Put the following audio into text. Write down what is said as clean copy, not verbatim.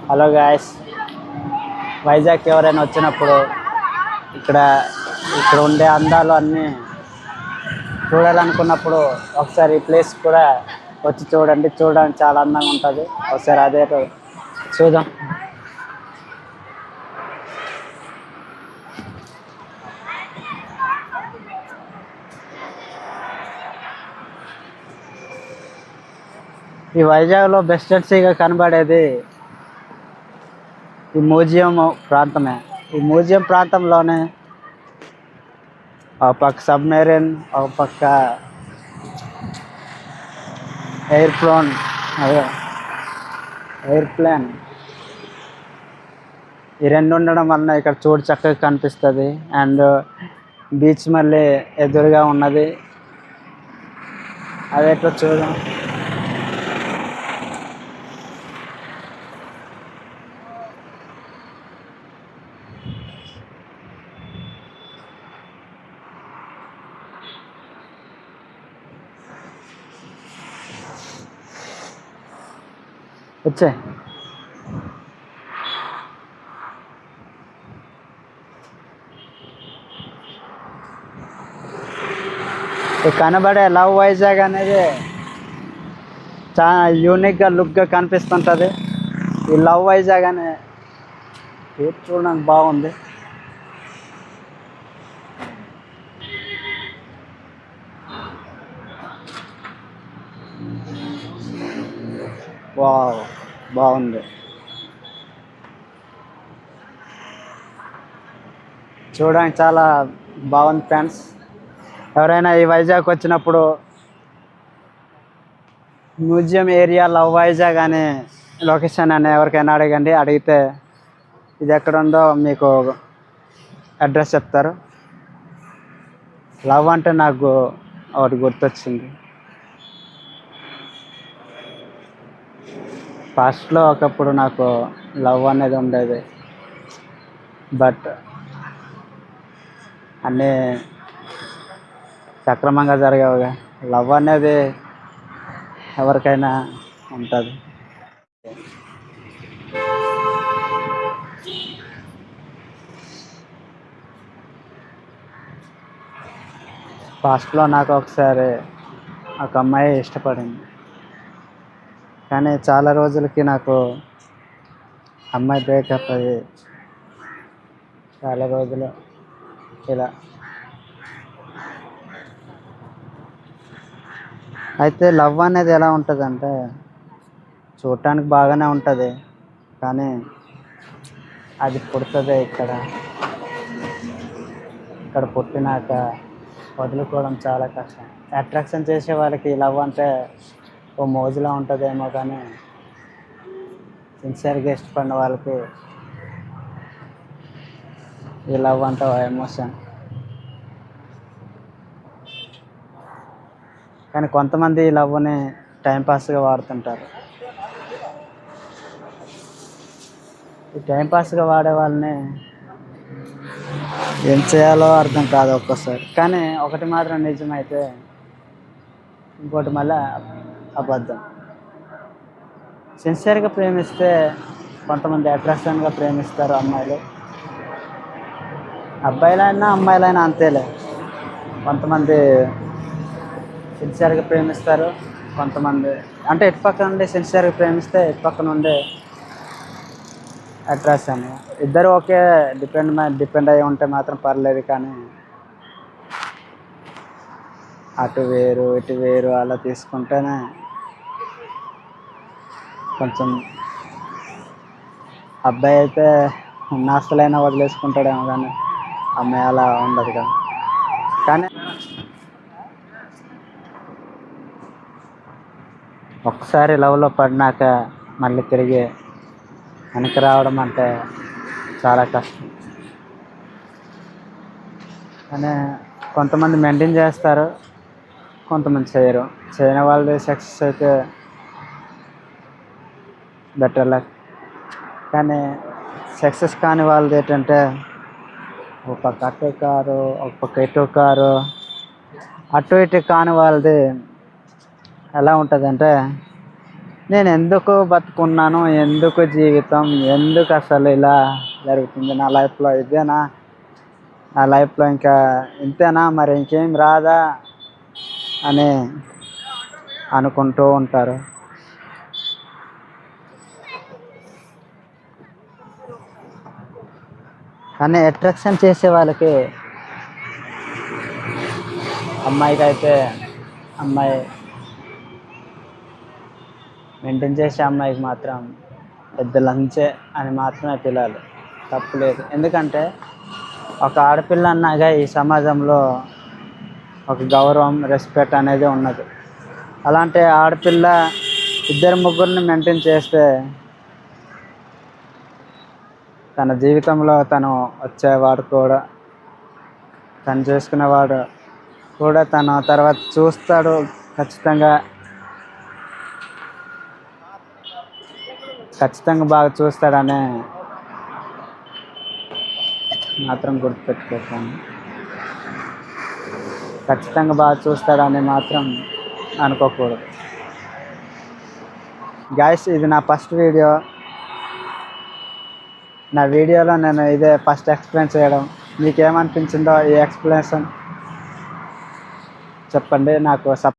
Hello guys, Vizag ఎవరైనా వచ్చినప్పుడు ఇక్కడ ఇక్కడ ఉండే అందాలు అన్నీ చూడాలనుకున్నప్పుడు ఒకసారి ఈ ప్లేస్ కూడా వచ్చి చూడండి. చూడడానికి చాలా అందంగా ఉంటుంది. ఒకసారి అదే చూద్దాం. ఈ వైజాగ్లో బెస్టెన్సీగా కనబడేది ఈ మ్యూజియం ప్రాంతమే. ఈ మ్యూజియం ప్రాంతంలోనే ఒక పక్క సబ్మెరీన్, ఒక పక్క ఎయిర్ప్లేన్ ఈ రెండు ఉండడం వలన ఇక్కడ చూడు చక్కగా కనిపిస్తుంది. అండ్ బీచ్ మళ్ళీ ఎదురుగా ఉన్నది. అదేటో చూద్దాం. వచ్చే కనబడే లవ్ వైజాగ్ అనేది చాలా యూనిక్గా లుక్గా కనిపిస్తుంటుంది. ఈ లవ్ వైజాగ్ అనే పేరు చూడడానికి బాగుంది. వావ్, బాగుంది. చూడడానికి చాలా బాగుంది ఫ్రెండ్స్. ఎవరైనా ఈ వైజాగ్ వచ్చినప్పుడు మ్యూజియం ఏరియా లవ్ వైజాగ్ అనే లొకేషన్ అని ఎవరికైనా అడగండి. అడిగితే ఇది ఎక్కడ ఉందో మీకు అడ్రస్ చెప్తారు. లవ్ అంటే నాకు ఒకటి గుర్తొచ్చింది. ఫస్ట్లో ఒకప్పుడు నాకు లవ్ అనేది ఉండేది. బట్ అన్నీ సక్రమంగా జరగవుగా. లవ్ అనేది ఎవరికైనా ఉంటుంది. ఫస్ట్లో నాకు ఒకసారి ఒక అమ్మాయి ఇష్టపడింది. కానీ చాలా రోజులకి నాకు అమ్మాయి బ్రేకప్ అయ్యి చాలా రోజులు ఇలా. అయితే లవ్ అనేది ఎలా ఉంటుందంటే చూడటానికి బాగానే ఉంటుంది, కానీ అది పుడుతుంది ఇక్కడ పుట్టినాక వదులుకోవడం చాలా కష్టం. అట్రాక్షన్ చేసే వాళ్ళకి లవ్ అంటే ఓ మోజులా ఉంటుందేమో, కానీ సిన్సియర్గా ఇష్టపడిన వాళ్ళకి ఈ లవ్ అంటే ఓ ఎమోషన్. కానీ కొంతమంది ఈ లవ్ని టైంపాస్గా వాడుతుంటారు. ఈ టైంపాస్గా వాడే వాళ్ళని ఏం చేయాలో అర్థం కాదు ఒక్కోసారి. కానీ ఒకటి మాత్రం నిజమైతే ఇంకోటి మళ్ళీ అబద్ధం. సిన్సియర్గా ప్రేమిస్తే కొంతమంది అట్రాక్షన్గా ప్రేమిస్తారు అమ్మాయిలు. అబ్బాయిలైనా అమ్మాయిలైనా అంతేలే. కొంతమంది సిన్సియర్గా ప్రేమిస్తారు, కొంతమంది అంటే ఇటుపక్క నుండి సిన్సియర్గా ప్రేమిస్తే ఇటుపక్క నుండి అట్రాక్షన్. ఇద్దరు ఒకే డిపెండ్ అయ్యి ఉంటే మాత్రం పర్లేదు. కానీ అటు వేరు ఇటు వేరు అలా తీసుకుంటేనే కొంచెం. అబ్బాయి అయితే ఉన్న ఆస్తులైనా వదిలేసుకుంటాడేమో, కానీ అమ్మాయి అలా ఉండదు కదా. కానీ ఒకసారి లవ్లో పడినాక మళ్ళీ తిరిగి వెనక్కి రావడం అంటే చాలా కష్టం. కానీ కొంతమంది మెయింటైన్ చేస్తారు, కొంతమంది చేయరు. చేయని వాళ్ళది సక్సెస్ అయితే బెటర్ లక్. కానీ సక్సెస్ కాని వాళ్ళది ఏంటంటే ఒక పక్క అటు కారు, ఒక పక్క ఇటు కారు. అటు ఇటు కాని వాళ్ళది ఎలా ఉంటుందంటే నేను ఎందుకు బతుకున్నాను, ఎందుకు జీవితం, ఎందుకు అసలు ఇలా జరుగుతుంది నా లైఫ్లో, ఇదేనా నా లైఫ్లో, ఇంకా ఇంతేనా, మరి ఇంకేం రాదా అని అనుకుంటూ ఉంటారు. కానీ అట్రాక్షన్ చేసే వాళ్ళకి, అమ్మాయికి అయితే అమ్మాయి మెయింటైన్ చేసే అమ్మాయికి మాత్రం పెద్ద లంచే అని మాత్రమే తెలియాలి, తప్పులేదు. ఎందుకంటే ఒక ఆడపిల్ల అన్నాక ఈ సమాజంలో ఒక గౌరవం, రెస్పెక్ట్ అనేది ఉన్నది. అలాంటి ఆడపిల్ల ఇద్దరు ముగ్గురిని మెయింటైన్ చేస్తే తన జీవితంలో తను వచ్చేవాడు కూడా, తను చేసుకునేవాడు కూడా తను తర్వాత చూస్తాడు, ఖచ్చితంగా బాగా చూస్తాడని మాత్రం గుర్తుపెట్టుకోతాను. ఖచ్చితంగా బాగా చూస్తాడని మాత్రం అనుకోకూడదు. గాయస్, ఇది నా ఫస్ట్ వీడియో. నా వీడియోలో నేను ఇదే ఫస్ట్ ఎక్స్ప్లెయిన్ చేయడం. మీకేమనిపించిందో ఈ ఎక్స్ప్లెనేషన్ చెప్పండి. నాకు